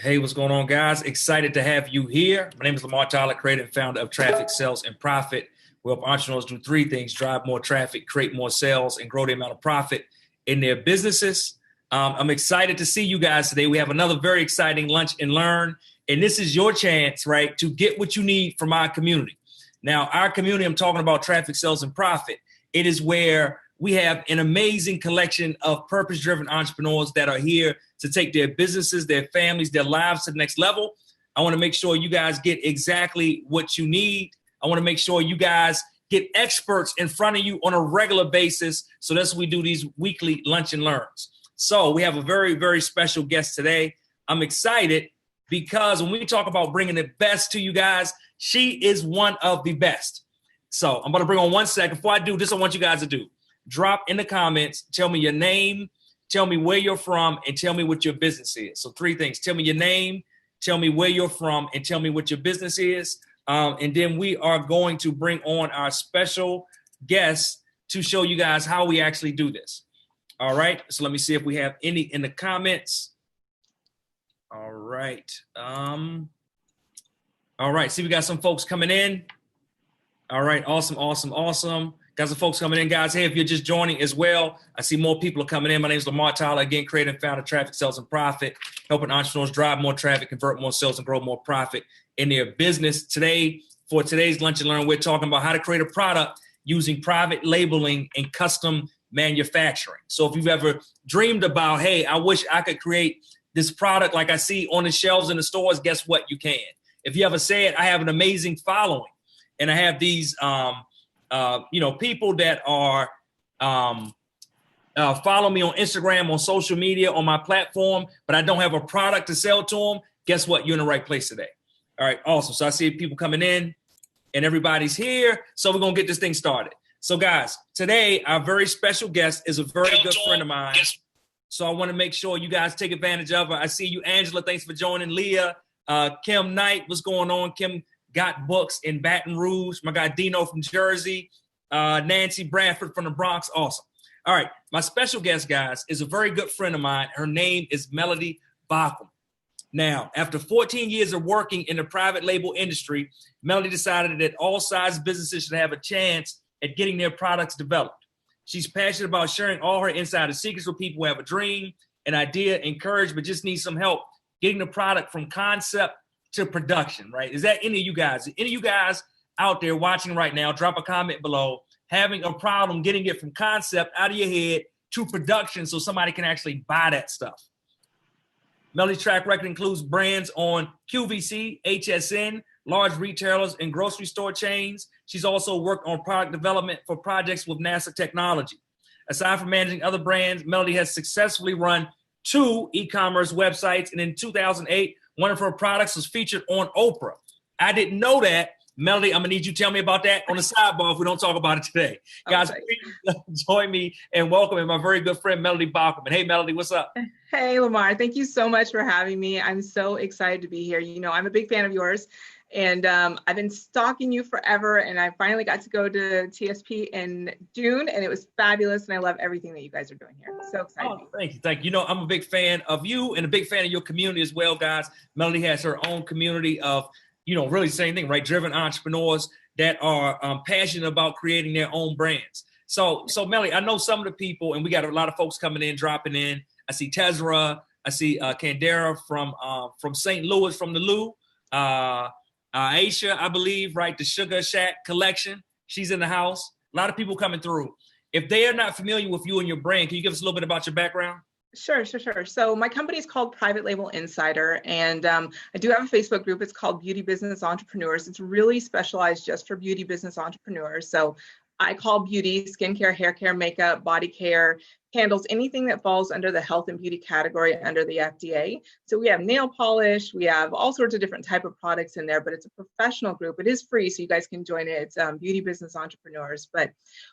Hey, what's going on, guys? Excited to have you here. My name is Lamar Tyler, creator and founder of Traffic, Sales, and Profit. We help entrepreneurs do three things: drive more traffic, create more sales, and grow the amount of profit in their businesses. I'm excited to see you guys today. We have another very exciting lunch and learn, and this is your chance, right, to get what you need from our community. Now, our community, I'm talking about Traffic, Sales, and Profit. It is where we have an amazing collection of purpose-driven entrepreneurs that are here to take their businesses, their families, their lives to the next level. I want to make sure you guys get exactly what you need. I want to make sure you guys get experts in front of you on a regular basis. So that's what we do these weekly lunch and learns. So we have a very, very special guest today. I'm excited because when we talk about bringing the best to you guys, she is one of the best. So I'm going to bring on 1 second. Before I do this, I want you guys to do. Drop in the comments, tell me your name, tell me where you're from, and tell me what your business is. So 3 things. Tell me your name, tell me where you're from, and tell me what your business is. And then we are going to bring on our special guest to show you guys how we actually do this. All right. So let me see if we have any in the comments. All right. All right. See, we got some folks coming in. All right. Awesome. Got some folks coming in, guys. Hey, if you're just joining as well, I see more people are coming in. My name is Lamar Tyler, again, creator and founder of Traffic, Sales, and Profit, helping entrepreneurs drive more traffic, convert more sales, and grow more profit in their business. Today, for today's Lunch and Learn, we're talking about how to create a product using private labeling and custom manufacturing. So if you've ever dreamed about, hey, I wish I could create this product like I see on the shelves in the stores, guess what? You can. If you ever said, I have an amazing following, and I have these people that are follow me on Instagram, on social media, on my platform, but I don't have a product to sell to them, guess what? You're in the right place today. All right, awesome. So I see people coming in and everybody's here. So we're going to get this thing started. So guys, today our very special guest is a very good friend of mine. So I want to make sure you guys take advantage of her. I see you, Angela. Thanks for joining. Leah, Kim Knight, what's going on? Kim got books in Baton Rouge. My guy Dino from Jersey. Nancy Bradford from the Bronx. Awesome. All right. My special guest, guys, is a very good friend of mine. Her name is Melody Bockelman. Now, after 14 years of working in the private label industry, Melody decided that all size businesses should have a chance at getting their products developed. She's passionate about sharing all her insider secrets with people who have a dream, an idea, encouraged, but just need some help getting the product from concept to production, right? Is that any of you guys? Any of you guys out there watching right now, drop a comment below, having a problem getting it from concept out of your head to production so somebody can actually buy that stuff. Melody's track record includes brands on QVC, HSN, large retailers, and grocery store chains. She's also worked on product development for projects with NASA technology. Aside from managing other brands, Melody has successfully run 2 e-commerce websites, and in 2008, one of her products was featured on Oprah. I didn't know that. Melody, I'm going to need you to tell me about that on the sidebar if we don't talk about it today. Guys, please join me and welcome my very good friend, Melody Bockelman. Hey, Melody, what's up? Hey, Lamar. Thank you so much for having me. I'm so excited to be here. You know, I'm a big fan of yours, and I've been stalking you forever, and I finally got to go to TSP in June, and it was fabulous, and I love everything that you guys are doing here. So excited. Oh, thank you. You know, I'm a big fan of you and a big fan of your community as well, guys. Melody has her own community of really the same thing, right? Driven entrepreneurs that are passionate about creating their own brands. So Melody, I know some of the people, and we got a lot of folks coming in, dropping in. I see Tezra, I see Candera from St. Louis, from the Lou. Aisha, I believe, right? The Sugar Shack collection. She's in the house. A lot of people coming through. If they are not familiar with you and your brand, can you give us a little bit about your background? Sure. So my company is called Private Label Insider, and I do have a Facebook group. It's called Beauty Business Entrepreneurs. It's really specialized just for beauty business entrepreneurs. So I call beauty, skincare, hair care, makeup, body care, candles, anything that falls under the health and beauty category under the FDA. So we have nail polish, we have all sorts of different type of products in there, but it's a professional group. It is free, so you guys can join it. It's Beauty Business Entrepreneurs. But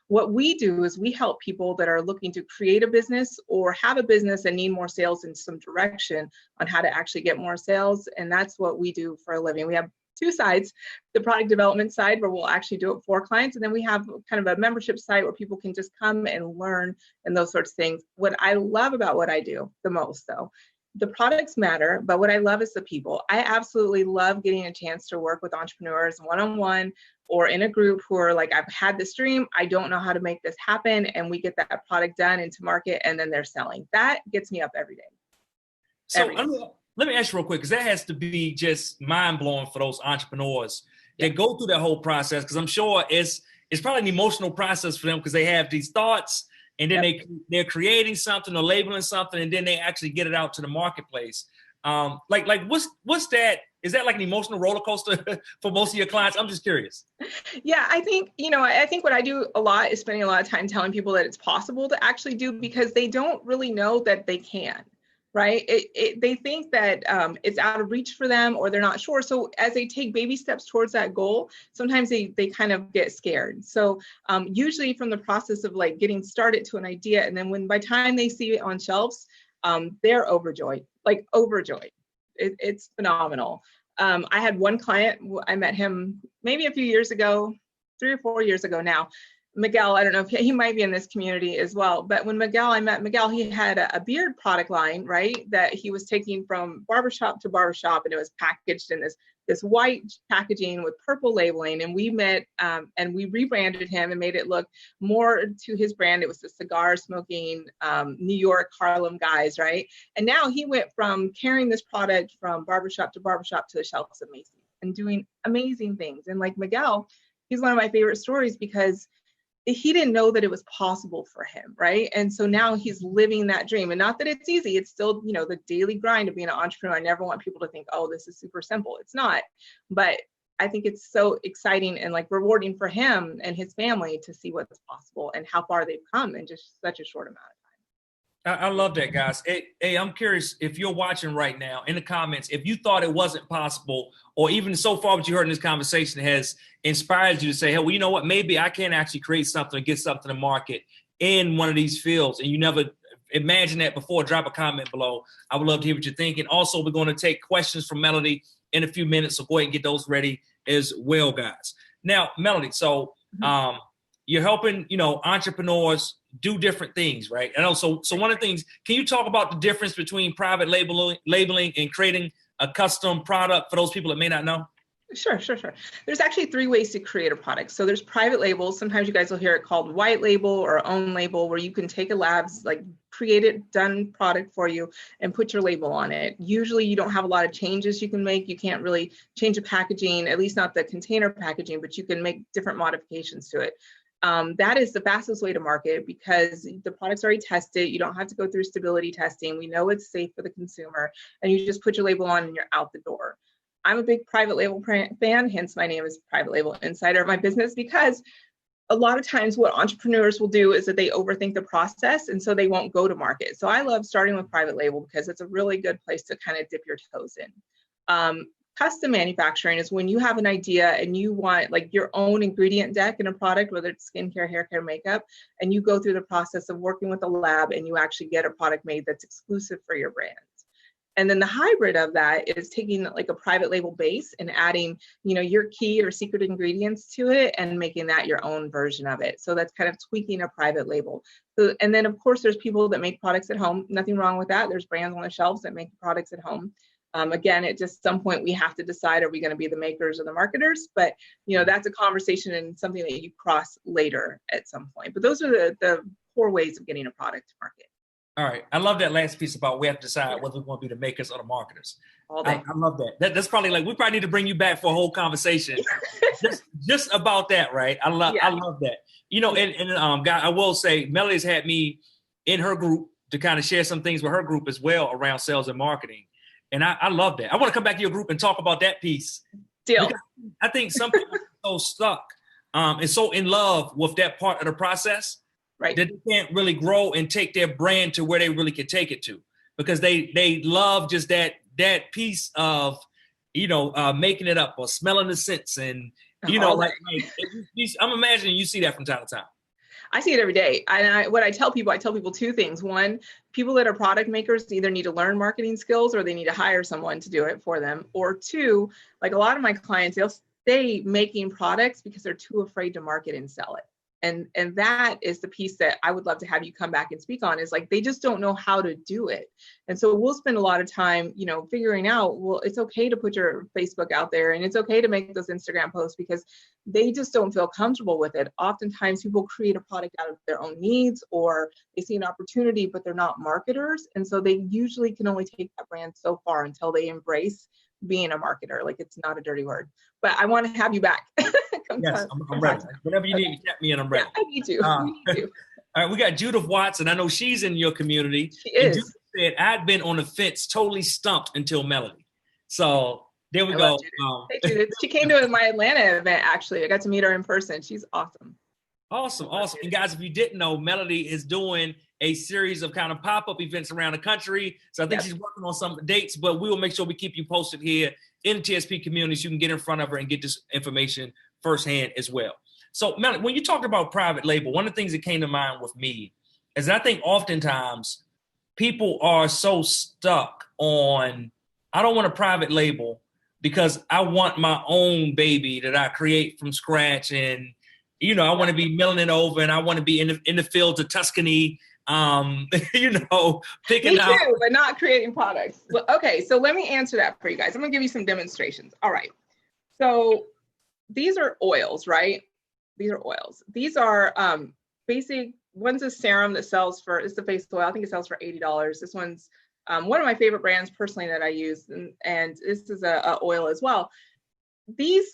what we do is we help people that are looking to create a business or have a business and need more sales in some direction on how to actually get more sales. And that's what we do for a living. We have 2 sides, the product development side where we'll actually do it for clients. And then we have kind of a membership site where people can just come and learn and those sorts of things. What I love about what I do the most though, the products matter, but what I love is the people. I absolutely love getting a chance to work with entrepreneurs one-on-one or in a group who are like, I've had this dream, I don't know how to make this happen, and we get that product done into market, and then they're selling. That gets me up every day. So let me ask you real quick, because that has to be just mind-blowing for those entrepreneurs that go through that whole process, because I'm sure it's probably an emotional process for them, because they have these thoughts, and then they're creating something or labeling something, and then they actually get it out to the marketplace. What's that? Is that like an emotional roller coaster for most of your clients? I'm just curious. Yeah, I think, I think what I do a lot is spending a lot of time telling people that it's possible to actually do, because they don't really know that they can, right? They think that it's out of reach for them, or they're not sure. So as they take baby steps towards that goal, sometimes they kind of get scared. So usually from the process of like getting started to an idea, and then by the time they see it on shelves, they're overjoyed, like overjoyed. It's phenomenal. I had one client, I met him maybe a few years ago, 3 or 4 years ago now. Miguel, I don't know if he might be in this community as well, but when I met Miguel, he had a beard product line, right, that he was taking from barbershop to barbershop, and it was packaged in this white packaging with purple labeling. And we met and we rebranded him and made it look more to his brand. It was the cigar smoking New York Harlem guys, right? And now he went from carrying this product from barbershop to barbershop to the shelves of Macy's and doing amazing things. And like Miguel, he's one of my favorite stories, because he didn't know that it was possible for him, right? And so now he's living that dream. And not that it's easy, it's still, the daily grind of being an entrepreneur. I never want people to think, oh, this is super simple. It's not. But I think it's so exciting and like rewarding for him and his family to see what's possible and how far they've come in just such a short amount of time. I love that, guys. Hey, I'm curious if you're watching right now in the comments, if you thought it wasn't possible, or even so far what you heard in this conversation has inspired you to say, hey, well, you know what, maybe I can actually create something and get something to market in one of these fields, and you never imagined that before, drop a comment below. I would love to hear what you're thinking. Also, we're going to take questions from Melody in a few minutes, so go ahead and get those ready as well, guys. Now, Melody, so you're helping, entrepreneurs do different things, right? And also, so one of the things, can you talk about the difference between private labeling and creating a custom product for those people that may not know? Sure. There's actually 3 ways to create a product. So there's private labels. Sometimes you guys will hear it called white label or own label, where you can take a lab's like created, done product for you and put your label on it. Usually you don't have a lot of changes you can make. You can't really change the packaging, at least not the container packaging, but you can make different modifications to it. That is the fastest way to market, because the product's already tested. You don't have to go through stability testing. We know it's safe for the consumer, and you just put your label on and you're out the door. I'm a big private label fan, hence my name is Private Label Insider of my business, because a lot of times what entrepreneurs will do is that they overthink the process, and so they won't go to market. So I love starting with private label because it's a really good place to kind of dip your toes in. Custom manufacturing is when you have an idea and you want like your own ingredient deck in a product, whether it's skincare, hair care, makeup, and you go through the process of working with a lab and you actually get a product made that's exclusive for your brand. And then the hybrid of that is taking like a private label base and adding, your key or secret ingredients to it and making that your own version of it. So that's kind of tweaking a private label. So, and then of course there's people that make products at home. Nothing wrong with that. There's brands on the shelves that make products at home. Again, at just some point we have to decide, are we going to be the makers or the marketers? But, that's a conversation and something that you cross later at some point. But those are the 4 ways of getting a product to market. All right. I love that last piece about we have to decide whether we want to be the makers or the marketers. All day. I love that. That's probably like, we probably need to bring you back for a whole conversation just about that, right? I love that. I will say Melody's had me in her group to kind of share some things with her group as well around sales and marketing. And I love that. I want to come back to your group and talk about that piece. Deal. I think some people are so stuck and so in love with that part of the process, right, that they can't really grow and take their brand to where they really can take it to, because they love just that piece of, making it up or smelling the scents and, I'm imagining you see that from time to time. I see it every day. And what I tell people 2 things. 1, people that are product makers either need to learn marketing skills or they need to hire someone to do it for them. Or 2, like a lot of my clients, they'll stay making products because they're too afraid to market and sell it. And that is the piece that I would love to have you come back and speak on, is like, they just don't know how to do it. And so we'll spend a lot of time, figuring out, well, it's okay to put your Facebook out there and it's okay to make those Instagram posts, because they just don't feel comfortable with it. Oftentimes people create a product out of their own needs, or they see an opportunity, but they're not marketers. And so they usually can only take that brand so far until they embrace being a marketer. Like, it's not a dirty word, but I want to have you back. Yes, I'm ready. Whenever you need to tap me in, I'm ready. Yeah, I need to. We need to. All right, we got Judith Watson. I know she's in your community. She is. Judith said, I'd been on the fence, totally stumped until Melody. So there we go. Hey, Judith. She came to my Atlanta event, actually. I got to meet her in person. She's awesome. Awesome. And guys, if you didn't know, Melody is doing a series of kind of pop-up events around the country. So I think she's working on some dates, but we will make sure we keep you posted here in the TSP community so you can get in front of her and get this information firsthand as well. So Melody, when you talked about private label, one of the things that came to mind with me is I think oftentimes people are so stuck on, I don't want a private label because I want my own baby that I create from scratch. And, I want to be milling it over and I want to be in the fields of Tuscany, picking Me out. too, but not creating products. Okay, so let me answer that for you guys. I'm gonna give you some demonstrations. All right. So these are oils, right? These are oils. These are basic. One's a serum that sells for, it's the face oil. I think it sells for $80. This one's one of my favorite brands personally that I use, and this is a oil as well. These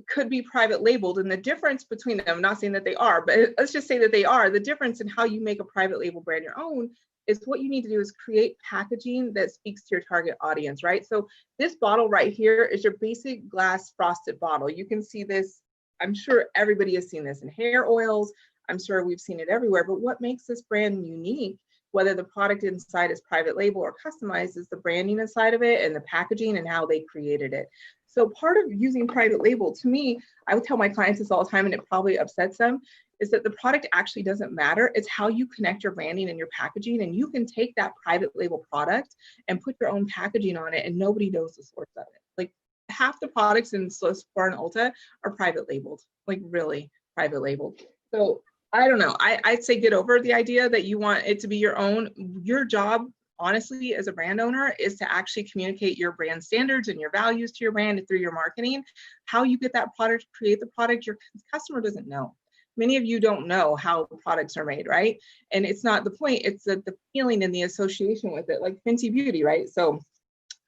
could be private labeled, and the difference between them, I'm not saying that they are, but let's just say that they are, the difference in how you make a private label brand your own is what you need to do is create packaging that speaks to your target audience, right? So this bottle right here is your basic glass frosted bottle. You can see this, I'm sure everybody has seen this in hair oils. I'm sure we've seen it everywhere, but what makes this brand unique, whether the product inside is private label or customized, is the branding inside of it and the packaging and how they created it. So part of using private label, to me, I would tell my clients this all the time, and it probably upsets them, is that the product actually doesn't matter. It's how you connect your branding and your packaging, and you can take that private label product and put your own packaging on it, and nobody knows the source of it. Like, half the products in Sephora and Ulta are private labeled, like really private labeled. So I don't know. I'd say get over the idea that you want it to be your own. Your job, honestly, as a brand owner, is to actually communicate your brand standards and your values to your brand through your marketing. How you get that product, create the product, your customer doesn't know. Many of you don't know how products are made, right? And it's not the point, it's the feeling and the association with it, like Fenty Beauty, right? So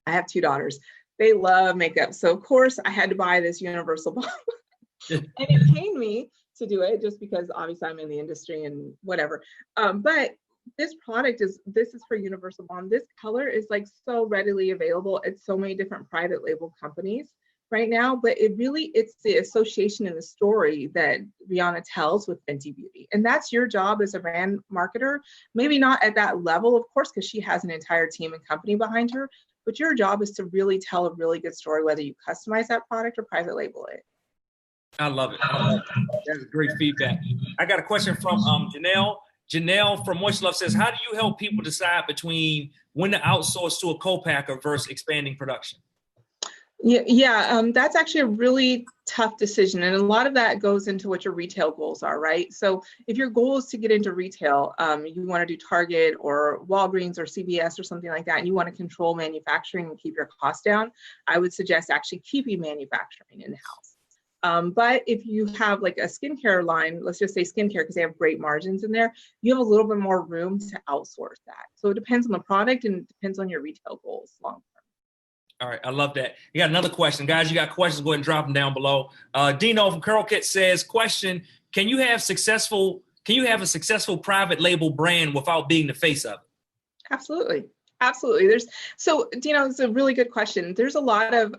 I have 2 daughters. They love makeup. So of course I had to buy this universal bottle. And it pained me to do it just because obviously I'm in the industry and whatever. But this product is for Universal Bond. This color is like so readily available at so many different private label companies right now, but it's the association and the story that Rihanna tells with Fenty Beauty. And that's your job as a brand marketer, maybe not at that level, of course, because she has an entire team and company behind her, but your job is to really tell a really good story, whether you customize that product or private label it. I love it. That's great feedback. I got a question from Janelle. Janelle from Moist Love says, how do you help people decide between when to outsource to a co-packer versus expanding production? Yeah, that's actually a really tough decision. And a lot of that goes into what your retail goals are, right? So if your goal is to get into retail, you want to do Target or Walgreens or CVS or something like that, and you want to control manufacturing and keep your costs down, I would suggest actually keeping manufacturing in-house. But if you have like a skincare line, let's just say skincare, because they have great margins in there, you have a little bit more room to outsource that. So it depends on the product and it depends on your retail goals long term. All right, I love that. You got another question. Guys, you got questions, go ahead and drop them down below. Dino from Curl Kit says, question, can you have a successful private label brand without being the face of it? Absolutely. So, Dino, it's a really good question. There's a lot of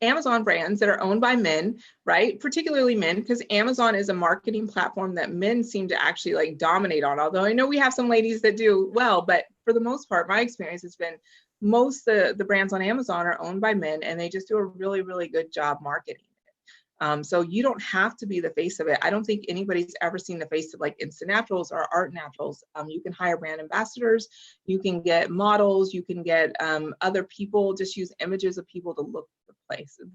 Amazon brands that are owned by men, right? Particularly men, because Amazon is a marketing platform that men seem to actually like dominate on. Although I know we have some ladies that do well, but for the most part, my experience has been most of the brands on Amazon are owned by men, and they just do a really, really good job marketing. So you don't have to be the face of it. I don't think anybody's ever seen the face of like Instant Naturals or Art Naturals. You can hire brand ambassadors, you can get models, you can get other people, just use images of people to look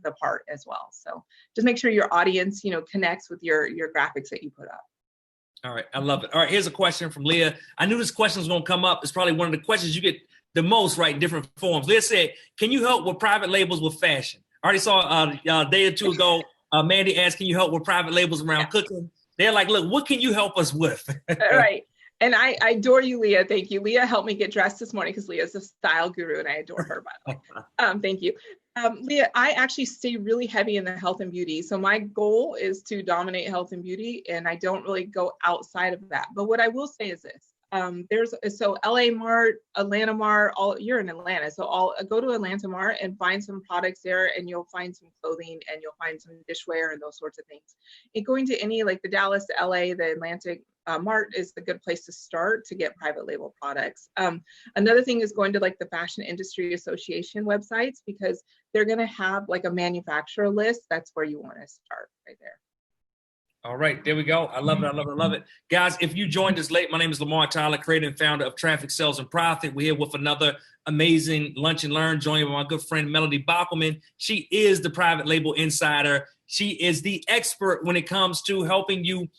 the part as well. So just make sure your audience, connects with your graphics that you put up. All right. I love it. All right. Here's a question from Leah. I knew this question was going to come up. It's probably one of the questions you get the most, right? In different forms. Leah said, can you help with private labels with fashion? I already saw a day or two ago, Mandy asked, can you help with private labels around cooking? They're like, look, what can you help us with? All right. And I adore you, Leah. Thank you. Leah helped me get dressed this morning because Leah's a style guru and I adore her, by the way. Thank you. Leah, I actually stay really heavy in the health and beauty. So my goal is to dominate health and beauty, and I don't really go outside of that. But what I will say is this. So LA Mart, Atlanta Mart, you're in Atlanta. So I'll go to Atlanta Mart and find some products there, and you'll find some clothing and you'll find some dishware and those sorts of things. And going to any like the Dallas, the LA, the Atlantic Mart is a good place to start to get private label products. Another thing is going to like the Fashion Industry Association websites, because they're going to have like a manufacturer list. That's where you want to start right there. All right, there we go. I love it. I love it. I love it. Guys, if you joined us late, my name is Lamar Tyler, creator and founder of Traffic Sales and Profit. We're here with another amazing Lunch and Learn, joined by my good friend, Melody Bockelman. She is the private label insider. She is the expert when it comes to helping you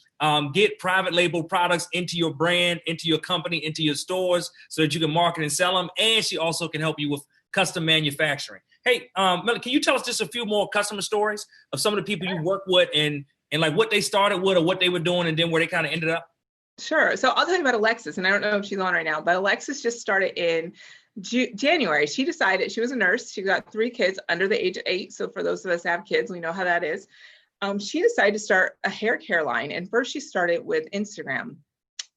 get private label products into your brand, into your company, into your stores so that you can market and sell them. And she also can help you with custom manufacturing. Hey, Melody, can you tell us just a few more customer stories of some of the people you work with and like what they started with or what they were doing and then where they kind of ended up? Sure. So I'll tell you about Alexis, and I don't know if she's on right now, but Alexis just started in January. She decided, she was a nurse. She got 3 kids under the age of 8. So for those of us that have kids, we know how that is. She decided to start a hair care line. And first she started with Instagram.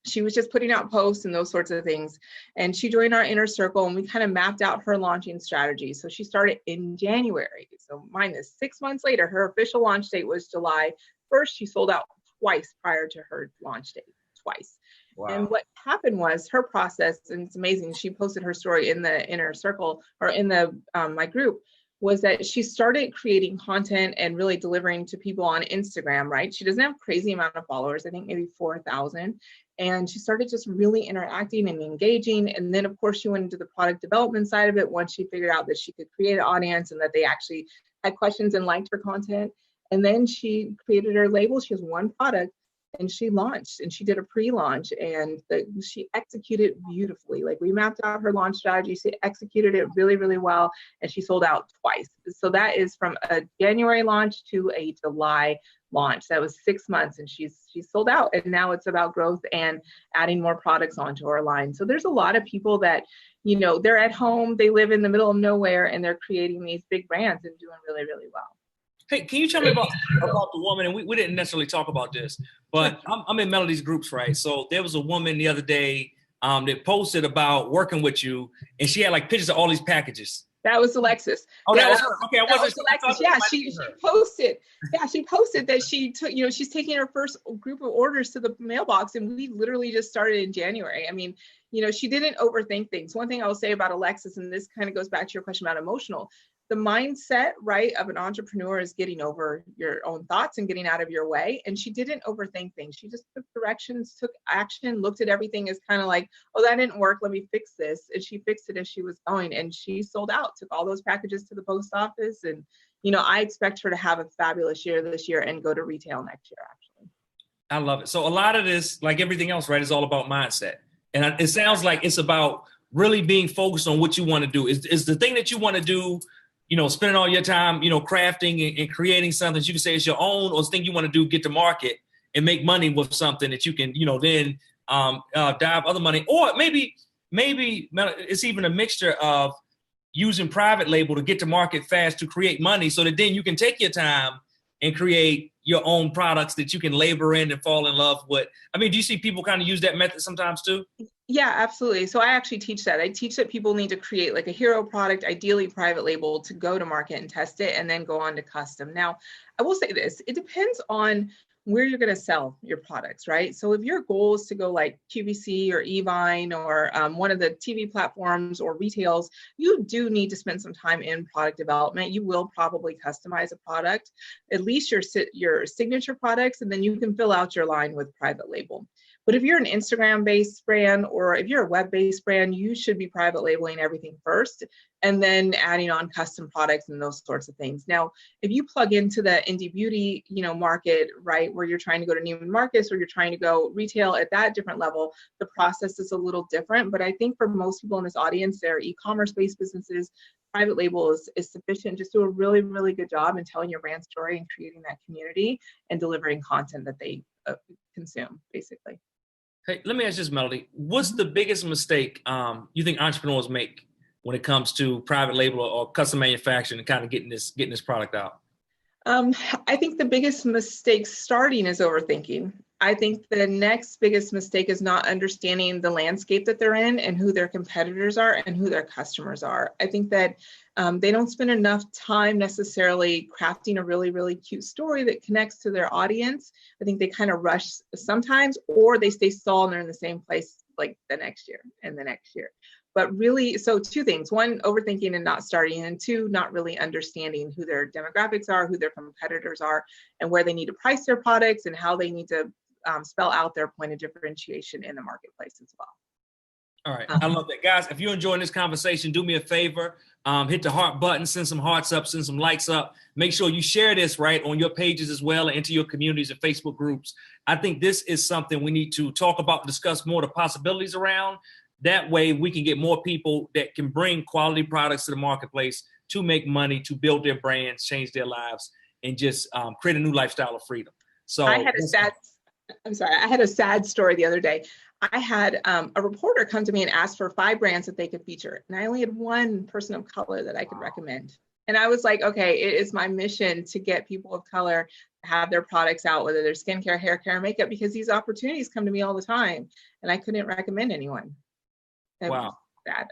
She was just putting out posts and those sorts of things. And she joined our inner circle and we kind of mapped out her launching strategy. So she started in January. So mine is 6 months later. Her official launch date was July 1st. She sold out twice prior to her launch date, twice. Wow. And what happened was her process, and it's amazing, she posted her story in the inner circle or in the my group, was that she started creating content and really delivering to people on Instagram, right? She doesn't have a crazy amount of followers, I think maybe 4,000. And she started just really interacting and engaging. And then of course she went into the product development side of it once she figured out that she could create an audience and that they actually had questions and liked her content. And then she created her label. She has one product and she launched and she did a pre-launch and she executed beautifully. Like we mapped out her launch strategy. She executed it really, really well. And she sold out twice. So that is from a January launch to a July launch. That was 6 months and she's sold out. And now it's about growth and adding more products onto our line. So there's a lot of people that, you know, they're at home, they live in the middle of nowhere and they're creating these big brands and doing really, really well. Hey, can you tell me about the woman? And we didn't necessarily talk about this, but I'm in Melody's groups, right? So there was a woman the other day that posted about working with you, and she had like pictures of all these packages. That was Alexis. Oh, that was her. Okay, I wasn't sure. Alexis. Yeah, she posted. Yeah, she posted that she took, you know, she's taking her first group of orders to the mailbox, and we literally just started in January. I mean, you know, she didn't overthink things. One thing I will say about Alexis, and this kind of goes back to your question about emotional, the mindset, right, of an entrepreneur is getting over your own thoughts and getting out of your way. And she didn't overthink things. She just took directions, took action, looked at everything as kind of like, oh, that didn't work. Let me fix this. And she fixed it as she was going. And she sold out, took all those packages to the post office. And, you know, I expect her to have a fabulous year this year and go to retail next year, actually. I love it. So a lot of this, like everything else, right, is all about mindset. And it sounds like it's about really being focused on what you want to do. Is the thing that you want to do, you know, spending all your time, you know, crafting and creating something that you can say is your own, or the thing you want to do, get to market and make money with something that you can, you know, then dive other money. Or maybe it's even a mixture of using private label to get to market fast to create money so that then you can take your time and create your own products that you can labor in and fall in love with. I mean, do you see people kind of use that method sometimes too? Yeah, absolutely. So I actually teach that. I teach that people need to create like a hero product, ideally private label, to go to market and test it and then go on to custom. Now, I will say this, it depends on where you're going to sell your products, right? So if your goal is to go like QVC or Evine or one of the TV platforms or retails, you do need to spend some time in product development. You will probably customize a product, at least your signature products, and then you can fill out your line with private label. But if you're an Instagram-based brand or if you're a web-based brand, you should be private labeling everything first and then adding on custom products and those sorts of things. Now, if you plug into the indie beauty, market, right, where you're trying to go to Neiman Marcus or you're trying to go retail at that different level, the process is a little different. But I think for most people in this audience, they're e-commerce based businesses, private label is sufficient. Just do a really, really good job in telling your brand story and creating that community and delivering content that they consume, basically. Hey, let me ask this, Melody. What's the biggest mistake you think entrepreneurs make when it comes to private label or custom manufacturing and kind of getting this product out? I think the biggest mistake starting is overthinking. I think the next biggest mistake is not understanding the landscape that they're in and who their competitors are and who their customers are. I think that they don't spend enough time necessarily crafting a really, really cute story that connects to their audience. I think they kind of rush sometimes, or they stay stalled and they're in the same place like the next year and the next year. But really, so two things: one, overthinking and not starting, and two, not really understanding who their demographics are, who their competitors are, and where they need to price their products and how they need to spell out their point of differentiation in the marketplace as well. All right. I love that. Guys, if you're enjoying this conversation, do me a favor, hit the heart button, send some hearts up, send some likes up. Make sure you share this, right, on your pages as well and into your communities and Facebook groups. I think this is something we need to talk about and discuss more the possibilities around. That way we can get more people that can bring quality products to the marketplace to make money, to build their brands, change their lives, and just create a new lifestyle of freedom. So I had a sad story the other day. I had a reporter come to me and ask for 5 brands that they could feature. And I only had one person of color that I could recommend. And I was like, okay, it is my mission to get people of color to have their products out, whether they're skincare, hair care, makeup, because these opportunities come to me all the time. And I couldn't recommend anyone. Wow. I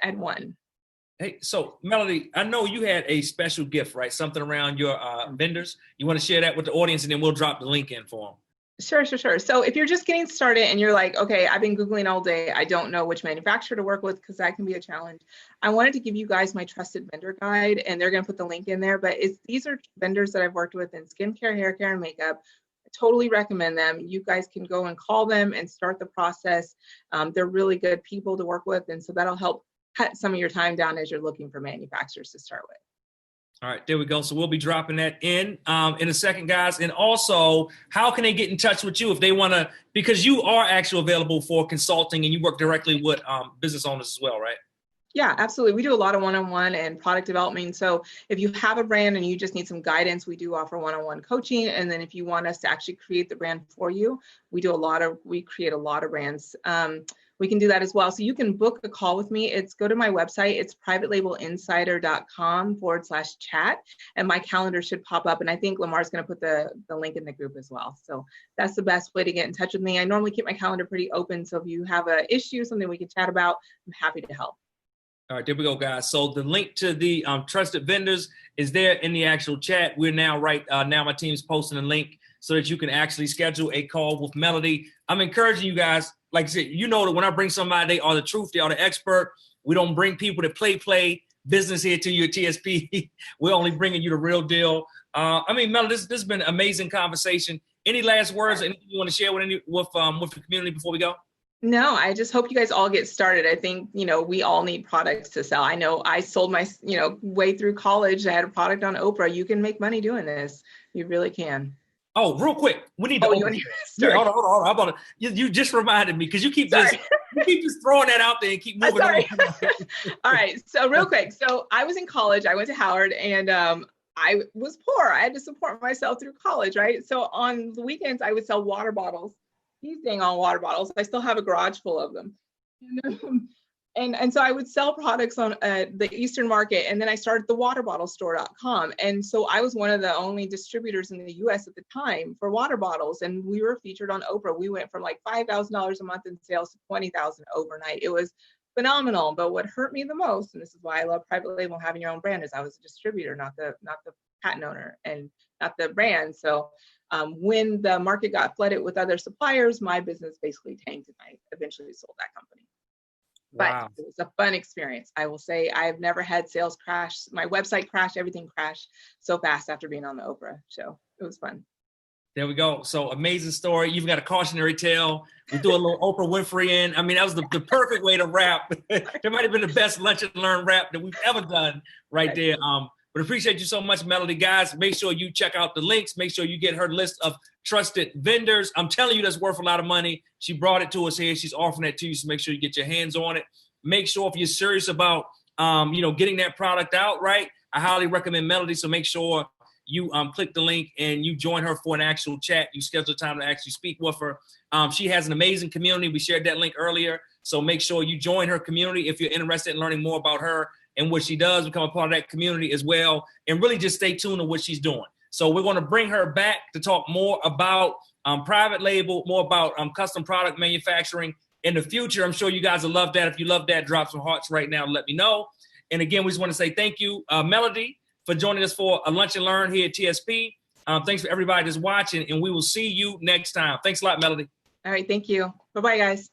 had one. Hey, so Melody, I know you had a special gift, right? Something around your vendors. You want to share that with the audience, and then we'll drop the link in for them. Sure. So if you're just getting started and you're like, okay, I've been Googling all day, I don't know which manufacturer to work with because that can be a challenge. I wanted to give you guys my trusted vendor guide, and they're going to put the link in there. But these are vendors that I've worked with in skincare, hair care, and makeup. I totally recommend them. You guys can go and call them and start the process. They're really good people to work with. And so that'll help cut some of your time down as you're looking for manufacturers to start with. All right, there we go. So we'll be dropping that in a second, guys. And also, how can they get in touch with you if they want to, because you are actually available for consulting and you work directly with business owners as well, right? Yeah, absolutely. We do a lot of one-on-one and product development. So if you have a brand and you just need some guidance, we do offer one-on-one coaching. And then if you want us to actually create the brand for you, we create a lot of brands. We can do that as well. So you can book a call with me. Go to my website. It's privatelabelinsider.com/chat. And my calendar should pop up. And I think Lamar's going to put the link in the group as well. So that's the best way to get in touch with me. I normally keep my calendar pretty open. So if you have an issue, something we can chat about, I'm happy to help. All right, there we go, guys. So the link to the trusted vendors is there in the actual chat. We're now now my team's posting a link so that you can actually schedule a call with Melody. I'm encouraging you guys, like I said, you know that when I bring somebody, they are the truth, they are the expert. We don't bring people that play business here to you at TSP. We're only bringing you the real deal. Melody, this has been an amazing conversation. Any last words, anything you want to share with the community before we go? No, I just hope you guys all get started. I think, we all need products to sell. I know I sold my, way through college. I had a product on Oprah. You can make money doing this. You really can. Oh, real quick. We need to open. Yeah, hold on. How about it? You just reminded me because you keep just throwing that out there and keep moving on. All right. So real quick. So I was in college. I went to Howard and I was poor. I had to support myself through college, right? So on the weekends, I would sell water bottles. These dang on water bottles. I still have a garage full of them. And so I would sell products on the Eastern market. And then I started the waterbottlestore.com. And so I was one of the only distributors in the US at the time for water bottles. And we were featured on Oprah. We went from like $5,000 a month in sales to $20,000 overnight. It was phenomenal. But what hurt me the most, and this is why I love private label and having your own brand, is I was a distributor, not the patent owner and not the brand. So when the market got flooded with other suppliers, my business basically tanked and I eventually sold that company. Wow. But it was a fun experience. I will say I've never had sales crash. My website crashed, everything crashed so fast after being on the Oprah show. It was fun. There we go. So amazing story. You've got a cautionary tale. We threw a little Oprah Winfrey in. I mean, that was the perfect way to wrap. That might have been the best lunch and learn wrap that we've ever done right there. But appreciate you so much, Melody. Guys, make sure you check out the links. Make sure you get her list of trusted vendors. I'm telling you, that's worth a lot of money. She brought it to us here. She's offering it to you. So make sure you get your hands on it. Make sure if you're serious about, getting that product out, right? I highly recommend Melody. So make sure you click the link and you join her for an actual chat. You schedule time to actually speak with her. She has an amazing community. We shared that link earlier. So make sure you join her community if you're interested in learning more about her and what she does. Become a part of that community as well. And really just stay tuned to what she's doing. So we're going to bring her back to talk more about private label, more about custom product manufacturing in the future. I'm sure you guys will love that. If you love that, drop some hearts right now. Let me know. And again, we just want to say thank you, Melody, for joining us for a Lunch and Learn here at TSP. Thanks for everybody that's watching, and we will see you next time. Thanks a lot, Melody. All right. Thank you. Bye-bye, guys.